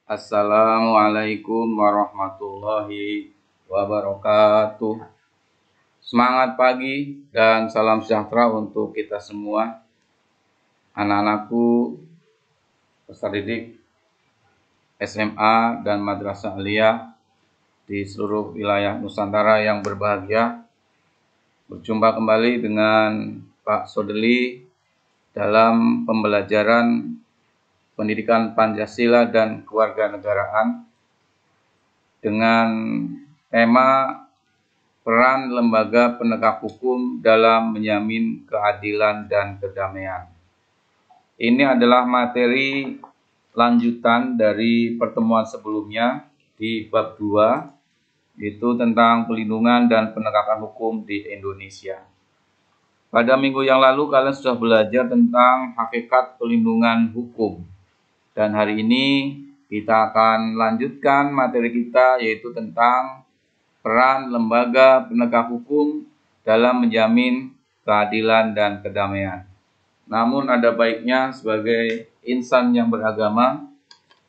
Assalamualaikum warahmatullahi wabarakatuh. Semangat pagi dan salam sejahtera untuk kita semua. Anak-anakku, peserta didik SMA dan Madrasah Aliyah di seluruh wilayah Nusantara yang berbahagia. Berjumpa kembali dengan Pak Sodeli dalam pembelajaran Pendidikan Pancasila dan Kewarganegaraan dengan tema peran lembaga penegak hukum dalam menjamin keadilan dan kedamaian. Ini adalah materi lanjutan dari pertemuan sebelumnya di bab 2, yaitu tentang pelindungan dan penegakan hukum di Indonesia. Pada minggu yang lalu kalian sudah belajar tentang hakikat pelindungan hukum. Dan hari ini kita akan lanjutkan materi kita, yaitu tentang peran lembaga penegak hukum dalam menjamin keadilan dan kedamaian. Namun ada baiknya sebagai insan yang beragama,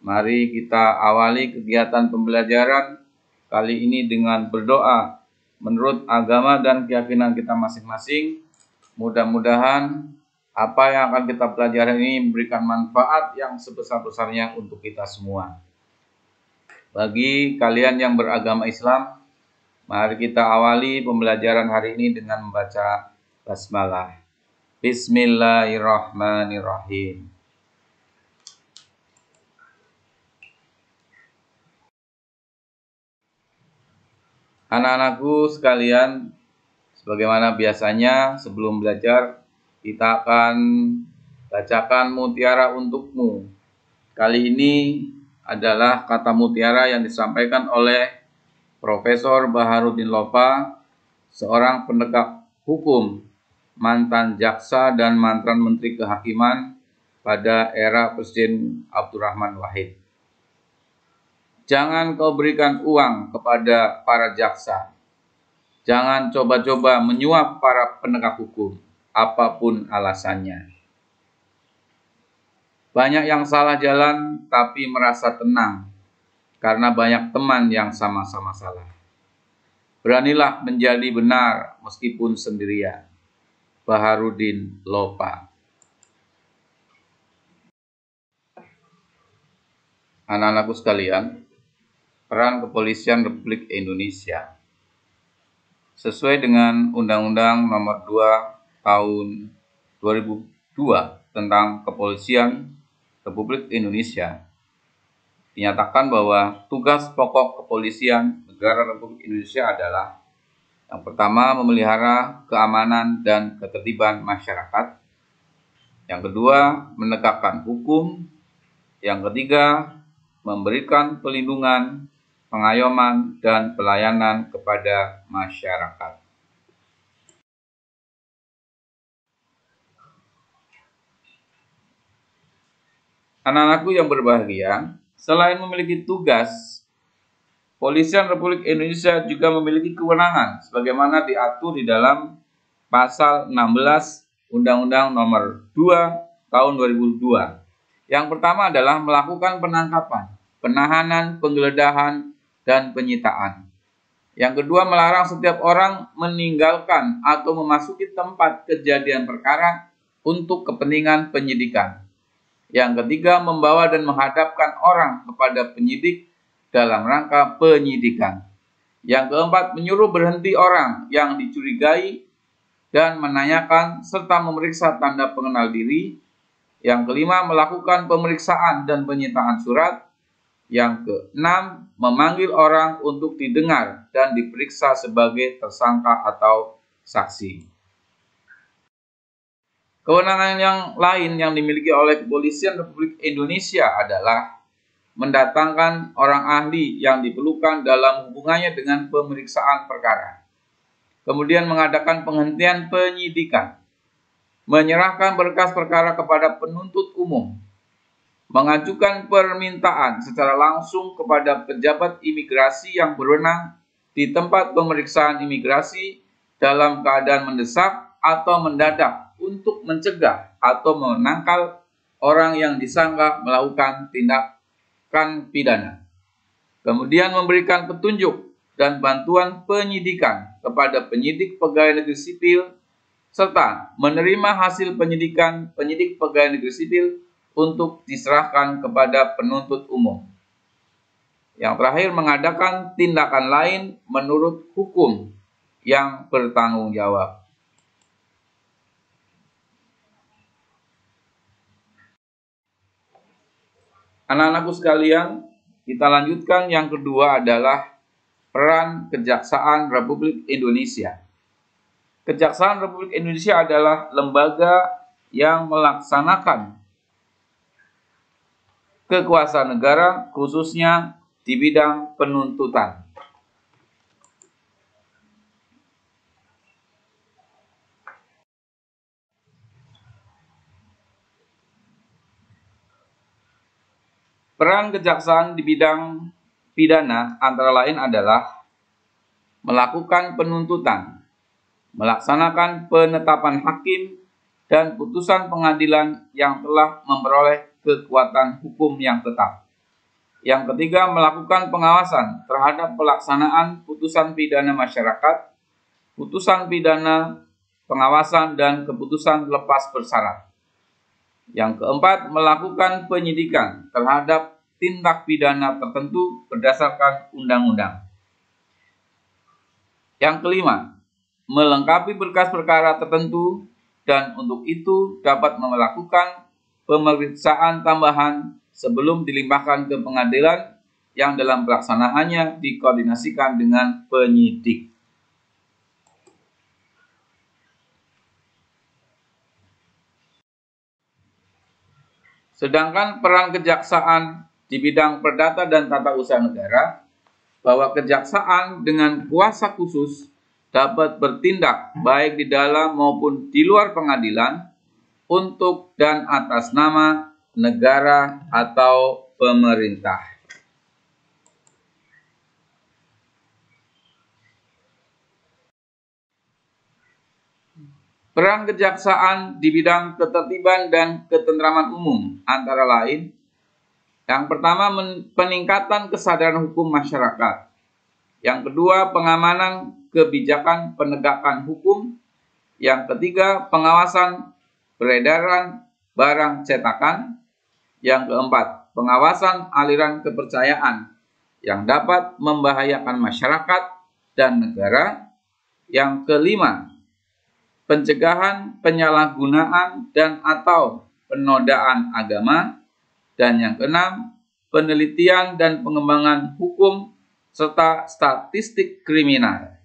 mari kita awali kegiatan pembelajaran kali ini dengan berdoa menurut agama dan keyakinan kita masing-masing. Mudah-mudahan apa yang akan kita pelajari ini memberikan manfaat yang sebesar-besarnya untuk kita semua. Bagi kalian yang beragama Islam, mari kita awali pembelajaran hari ini dengan membaca basmalah. Bismillahirrahmanirrahim. Anak-anakku sekalian, sebagaimana biasanya sebelum belajar, kita akan bacakan mutiara untukmu. Kali ini adalah kata mutiara yang disampaikan oleh Profesor Baharudin Lopa, seorang penegak hukum, mantan jaksa dan mantan Menteri Kehakiman pada era Presiden Abdurrahman Wahid. Jangan kau berikan uang kepada para jaksa. Jangan coba-coba menyuap para penegak hukum, apapun alasannya. Banyak yang salah jalan tapi merasa tenang karena banyak teman yang sama-sama salah. Beranilah menjadi benar meskipun sendirian. Baharudin Lopa. Anak-anakku sekalian, peran Kepolisian Republik Indonesia. Sesuai dengan Undang-Undang Nomor 2 Tahun 2002 tentang Kepolisian Republik Indonesia, dinyatakan bahwa tugas pokok kepolisian negara Republik Indonesia adalah: yang pertama, memelihara keamanan dan ketertiban masyarakat. Yang kedua, menegakkan hukum. Yang ketiga, memberikan pelindungan, pengayoman, dan pelayanan kepada masyarakat. Anak-anakku yang berbahagia, selain memiliki tugas, Kepolisian Republik Indonesia juga memiliki kewenangan sebagaimana diatur di dalam Pasal 16 Undang-Undang Nomor 2 Tahun 2002. Yang pertama adalah melakukan penangkapan, penahanan, penggeledahan, dan penyitaan. Yang kedua, melarang setiap orang meninggalkan atau memasuki tempat kejadian perkara untuk kepentingan penyidikan. Yang ketiga, membawa dan menghadapkan orang kepada penyidik dalam rangka penyidikan. Yang keempat, menyuruh berhenti orang yang dicurigai dan menanyakan serta memeriksa tanda pengenal diri. Yang kelima, melakukan pemeriksaan dan penyitaan surat. Yang keenam, memanggil orang untuk didengar dan diperiksa sebagai tersangka atau saksi. Kewenangan yang lain yang dimiliki oleh Kepolisian Republik Indonesia adalah mendatangkan orang ahli yang diperlukan dalam hubungannya dengan pemeriksaan perkara. Kemudian mengadakan penghentian penyidikan, menyerahkan berkas perkara kepada penuntut umum, mengajukan permintaan secara langsung kepada pejabat imigrasi yang berwenang di tempat pemeriksaan imigrasi dalam keadaan mendesak atau mendadak untuk mencegah atau menangkal orang yang disangka melakukan tindak tindakan pidana. Kemudian memberikan petunjuk dan bantuan penyidikan kepada penyidik pegawai negeri sipil, serta menerima hasil penyidikan penyidik pegawai negeri sipil untuk diserahkan kepada penuntut umum. Yang terakhir, mengadakan tindakan lain menurut hukum yang bertanggung jawab. Anak-anakku sekalian, kita lanjutkan. Yang kedua adalah peran Kejaksaan Republik Indonesia. Kejaksaan Republik Indonesia adalah lembaga yang melaksanakan kekuasaan negara, khususnya di bidang penuntutan. Peran kejaksaan di bidang pidana antara lain adalah melakukan penuntutan, melaksanakan penetapan hakim dan putusan pengadilan yang telah memperoleh kekuatan hukum yang tetap. Yang ketiga, melakukan pengawasan terhadap pelaksanaan putusan pidana masyarakat, putusan pidana, pengawasan, dan keputusan lepas bersyarat. Yang keempat, melakukan penyidikan terhadap tindak pidana tertentu berdasarkan undang-undang. Yang kelima, melengkapi berkas perkara tertentu dan untuk itu dapat melakukan pemeriksaan tambahan sebelum dilimpahkan ke pengadilan yang dalam pelaksanaannya dikoordinasikan dengan penyidik. Sedangkan peran kejaksaan di bidang perdata dan tata usaha negara, bahwa kejaksaan dengan kuasa khusus dapat bertindak baik di dalam maupun di luar pengadilan untuk dan atas nama negara atau pemerintah. Peran kejaksaan di bidang ketertiban dan ketentraman umum antara lain, yang pertama, peningkatan kesadaran hukum masyarakat. Yang kedua, pengamanan kebijakan penegakan hukum. Yang ketiga, pengawasan peredaran barang cetakan. Yang keempat, pengawasan aliran kepercayaan yang dapat membahayakan masyarakat dan negara. Yang kelima, pencegahan penyalahgunaan dan atau penodaan agama. Dan yang keenam, penelitian dan pengembangan hukum serta statistik kriminal.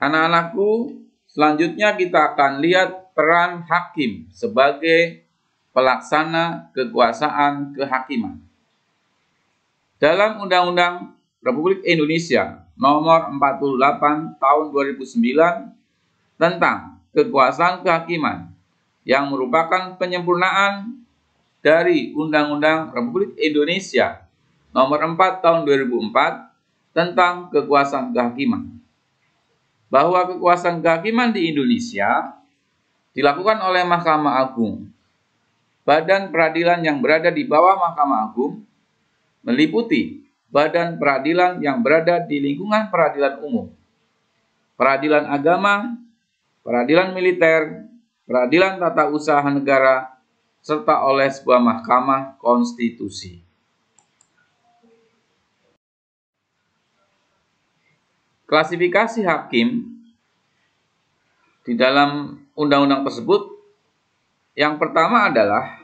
Anak-anakku, selanjutnya kita akan lihat peran hakim sebagai pelaksana kekuasaan kehakiman. Dalam Undang-Undang Republik Indonesia Nomor 48 Tahun 2009 tentang kekuasaan kehakiman, yang merupakan penyempurnaan dari Undang-Undang Republik Indonesia Nomor 4 Tahun 2004 tentang kekuasaan kehakiman. Bahwa kekuasaan kehakiman di Indonesia dilakukan oleh Mahkamah Agung. Badan peradilan yang berada di bawah Mahkamah Agung meliputi badan peradilan yang berada di lingkungan peradilan umum, peradilan agama, peradilan militer, peradilan tata usaha negara, serta oleh sebuah mahkamah konstitusi. Klasifikasi hakim di dalam undang-undang tersebut, yang pertama adalah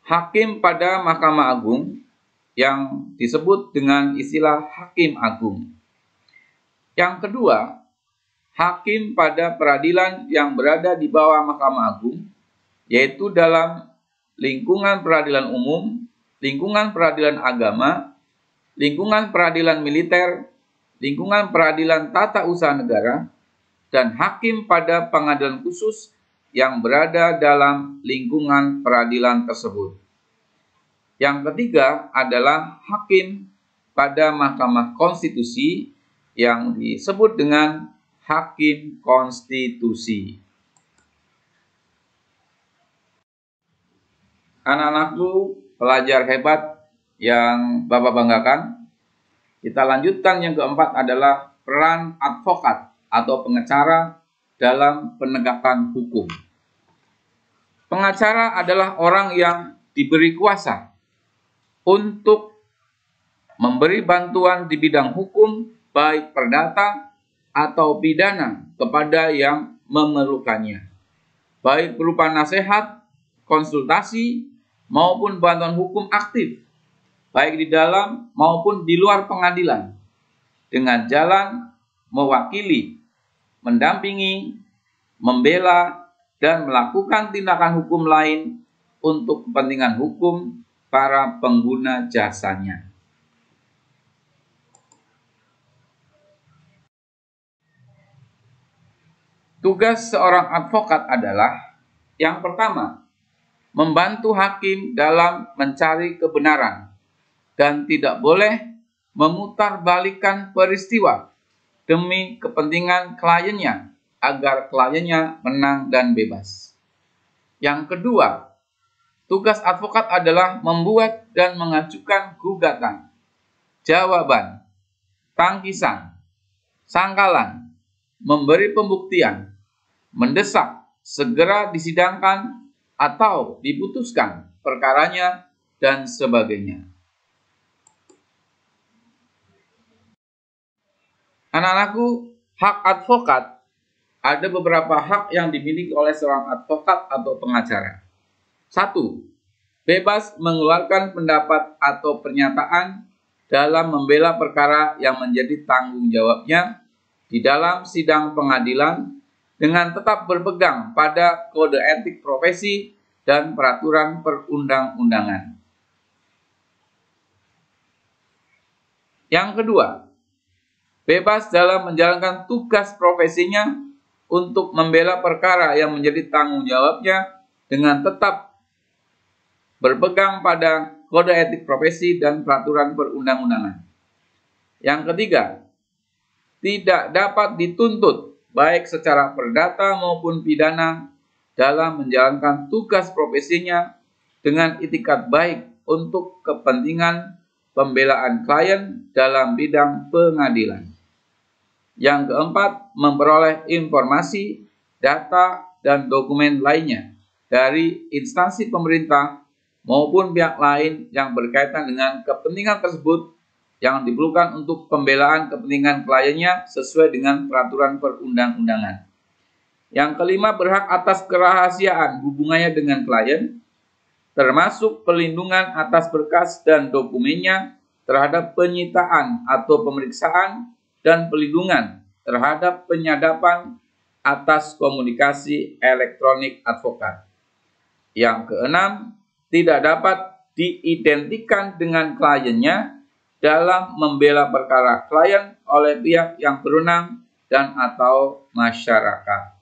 hakim pada Mahkamah Agung yang disebut dengan istilah hakim agung. Yang kedua, hakim pada peradilan yang berada di bawah Mahkamah Agung, yaitu dalam lingkungan peradilan umum, lingkungan peradilan agama, lingkungan peradilan militer, lingkungan peradilan tata usaha negara, dan hakim pada pengadilan khusus yang berada dalam lingkungan peradilan tersebut. Yang ketiga adalah hakim pada Mahkamah Konstitusi yang disebut dengan hakim konstitusi. Anak-anakku, pelajar hebat yang Bapak banggakan, kita lanjutkan yang keempat adalah peran advokat atau pengacara dalam penegakan hukum. Pengacara adalah orang yang diberi kuasa untuk memberi bantuan di bidang hukum, baik perdata atau pidana, kepada yang memerlukannya, baik berupa nasihat, konsultasi, maupun bantuan hukum aktif, baik di dalam maupun di luar pengadilan, dengan jalan mewakili, mendampingi, membela, dan melakukan tindakan hukum lain untuk kepentingan hukum para pengguna jasanya. Tugas seorang advokat adalah yang pertama, membantu hakim dalam mencari kebenaran dan tidak boleh memutarbalikkan peristiwa demi kepentingan kliennya agar kliennya menang dan bebas. Yang kedua, tugas advokat adalah membuat dan mengajukan gugatan, jawaban, tangkisan, sangkalan, memberi pembuktian, mendesak segera disidangkan atau diputuskan perkaranya, dan sebagainya. Anak-anakku, hak advokat, ada beberapa hak yang dimiliki oleh seorang advokat atau pengacara. 1. Bebas mengeluarkan pendapat atau pernyataan dalam membela perkara yang menjadi tanggung jawabnya di dalam sidang pengadilan dengan tetap berpegang pada kode etik profesi dan peraturan perundang-undangan. Yang kedua, bebas dalam menjalankan tugas profesinya untuk membela perkara yang menjadi tanggung jawabnya dengan tetap berpegang pada kode etik profesi dan peraturan perundang-undangan. Yang ketiga, tidak dapat dituntut baik secara perdata maupun pidana dalam menjalankan tugas profesinya dengan itikat baik untuk kepentingan pembelaan klien dalam bidang pengadilan. Yang keempat, memperoleh informasi, data, dan dokumen lainnya dari instansi pemerintah maupun pihak lain yang berkaitan dengan kepentingan tersebut yang diperlukan untuk pembelaan kepentingan kliennya sesuai dengan peraturan perundang-undangan. Yang kelima, berhak atas kerahasiaan hubungannya dengan klien, termasuk pelindungan atas berkas dan dokumennya terhadap penyitaan atau pemeriksaan dan pelindungan terhadap penyadapan atas komunikasi elektronik advokat. Yang keenam, tidak dapat diidentikan dengan kliennya dalam membela perkara klien oleh pihak yang berwenang dan atau masyarakat.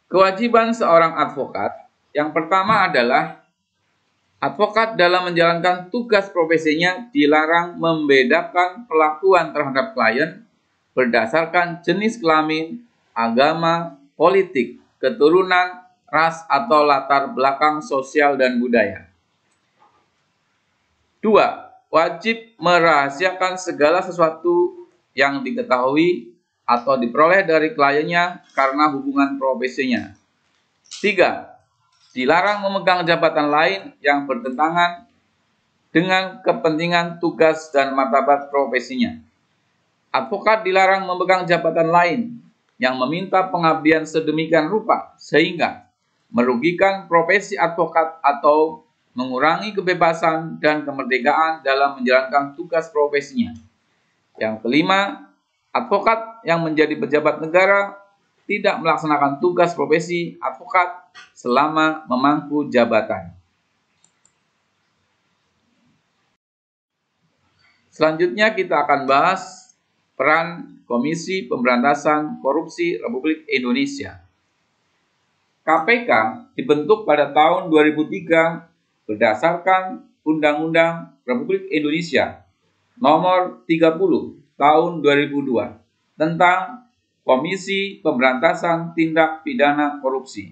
Kewajiban seorang advokat yang pertama adalah advokat dalam menjalankan tugas profesinya dilarang membedakan perlakuan terhadap klien berdasarkan jenis kelamin, agama, politik, keturunan, ras, atau latar belakang sosial dan budaya. 2. Wajib merahasiakan segala sesuatu yang diketahui atau diperoleh dari kliennya karena hubungan profesinya. 3. Dilarang memegang jabatan lain yang bertentangan dengan kepentingan tugas dan martabat profesinya. Advokat dilarang memegang jabatan lain yang meminta pengabdian sedemikian rupa sehingga merugikan profesi advokat atau mengurangi kebebasan dan kemerdekaan dalam menjalankan tugas profesinya. Yang kelima, advokat yang menjadi pejabat negara tidak melaksanakan tugas profesi advokat selama memangku jabatan. Selanjutnya kita akan bahas peran Komisi Pemberantasan Korupsi Republik Indonesia. KPK dibentuk pada tahun 2003 berdasarkan Undang-Undang Republik Indonesia Nomor 30 Tahun 2002 tentang Komisi Pemberantasan Tindak Pidana Korupsi.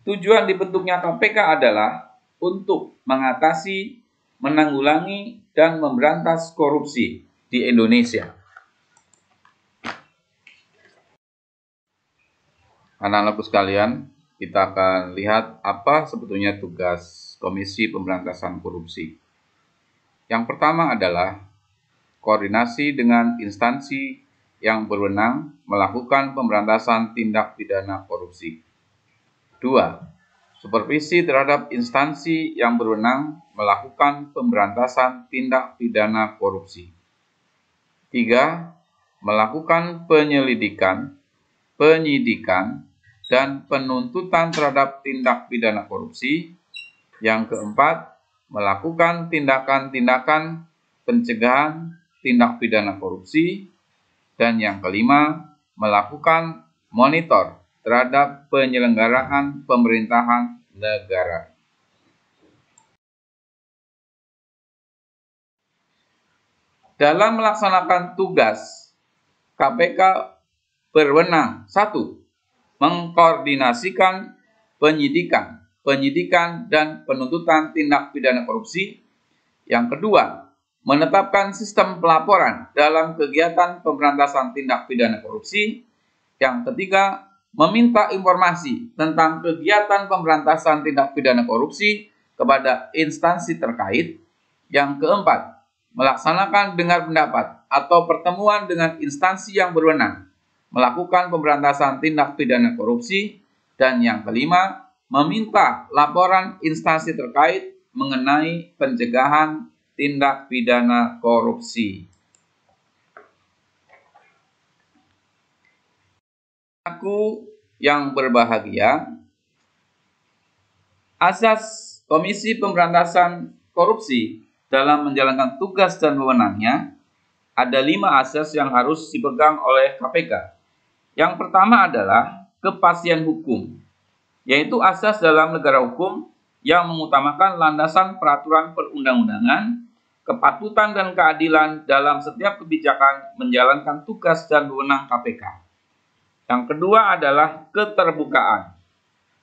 Tujuan dibentuknya KPK adalah untuk mengatasi, menanggulangi, dan memberantas korupsi di Indonesia. Anak-anakku sekalian, kita akan lihat apa sebetulnya tugas Komisi Pemberantasan Korupsi. Yang pertama adalah koordinasi dengan instansi yang berwenang melakukan pemberantasan tindak pidana korupsi. 2. Supervisi terhadap instansi yang berwenang melakukan pemberantasan tindak pidana korupsi. 3. Melakukan penyelidikan, penyidikan, dan penuntutan terhadap tindak pidana korupsi. Yang keempat, melakukan tindakan-tindakan pencegahan tindak pidana korupsi. Dan yang kelima, melakukan monitor terhadap penyelenggaraan pemerintahan negara. Dalam melaksanakan tugas, KPK berwenang 1. Mengkoordinasikan penyidikan, dan penuntutan tindak pidana korupsi. Yang kedua, menetapkan sistem pelaporan dalam kegiatan pemberantasan tindak pidana korupsi. Yang ketiga, meminta informasi tentang kegiatan pemberantasan tindak pidana korupsi kepada instansi terkait. Yang keempat, melaksanakan dengar pendapat atau pertemuan dengan instansi yang berwenang melakukan pemberantasan tindak pidana korupsi. Dan yang kelima, meminta laporan instansi terkait mengenai pencegahan tindak pidana korupsi. Aku yang berbahagia, asas Komisi Pemberantasan Korupsi dalam menjalankan tugas dan wewenangnya ada 5 asas yang harus dipegang oleh KPK. Yang pertama adalah kepastian hukum, yaitu asas dalam negara hukum yang mengutamakan landasan peraturan perundang-undangan, kepatutan dan keadilan dalam setiap kebijakan menjalankan tugas dan wewenang KPK. Yang kedua adalah keterbukaan,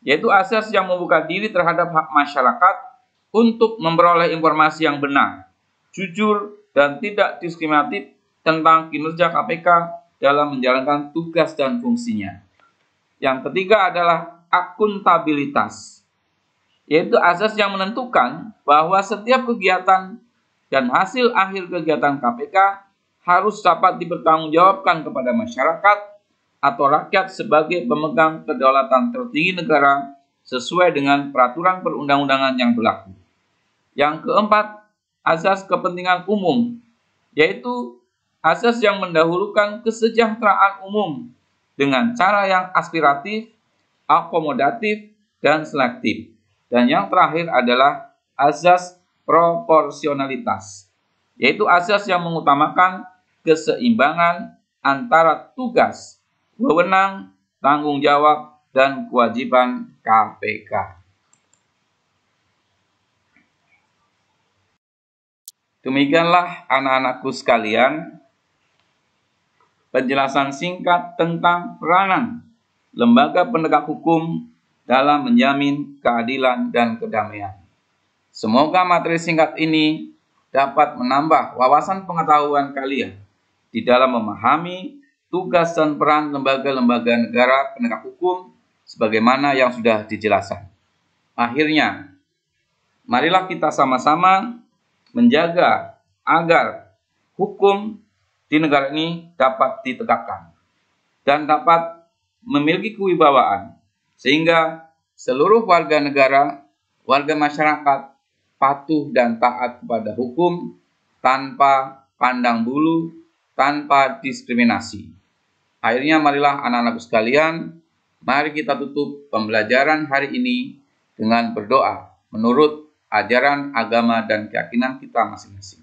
yaitu asas yang membuka diri terhadap hak masyarakat untuk memperoleh informasi yang benar, jujur, dan tidak diskriminatif tentang kinerja KPK dalam menjalankan tugas dan fungsinya. Yang ketiga adalah akuntabilitas, yaitu asas yang menentukan bahwa setiap kegiatan dan hasil akhir kegiatan KPK harus dapat dipertanggungjawabkan kepada masyarakat atau rakyat sebagai pemegang kedaulatan tertinggi negara sesuai dengan peraturan perundang-undangan yang berlaku. Yang keempat, asas kepentingan umum, yaitu asas yang mendahulukan kesejahteraan umum dengan cara yang aspiratif, akomodatif, dan selektif. Dan yang terakhir adalah asas proporsionalitas, yaitu asas yang mengutamakan keseimbangan antara tugas, wewenang, tanggung jawab, dan kewajiban KPK. Demikianlah anak-anakku sekalian, penjelasan singkat tentang peranan lembaga penegak hukum dalam menjamin keadilan dan kedamaian. Semoga materi singkat ini dapat menambah wawasan pengetahuan kalian di dalam memahami tugas dan peran lembaga-lembaga negara penegak hukum sebagaimana yang sudah dijelaskan. Akhirnya, marilah kita sama-sama menjaga agar hukum di negara ini dapat ditegakkan dan dapat memiliki kewibawaan sehingga seluruh warga negara, warga masyarakat patuh dan taat kepada hukum tanpa pandang bulu, tanpa diskriminasi. Akhirnya marilah anak-anakku sekalian, mari kita tutup pembelajaran hari ini dengan berdoa menurut ajaran agama dan keyakinan kita masing-masing.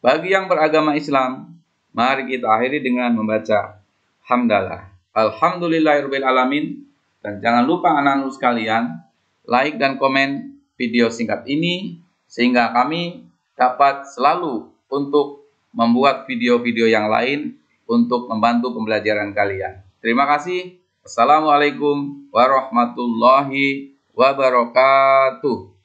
Bagi yang beragama Islam, mari kita akhiri dengan membaca hamdalah. Alhamdulillahirabbil alamin. Dan jangan lupa anak-anak sekalian, like dan komen video singkat ini sehingga kami dapat selalu untuk membuat video-video yang lain untuk membantu pembelajaran kalian. Terima kasih. Assalamualaikum warahmatullahi wabarakatuh.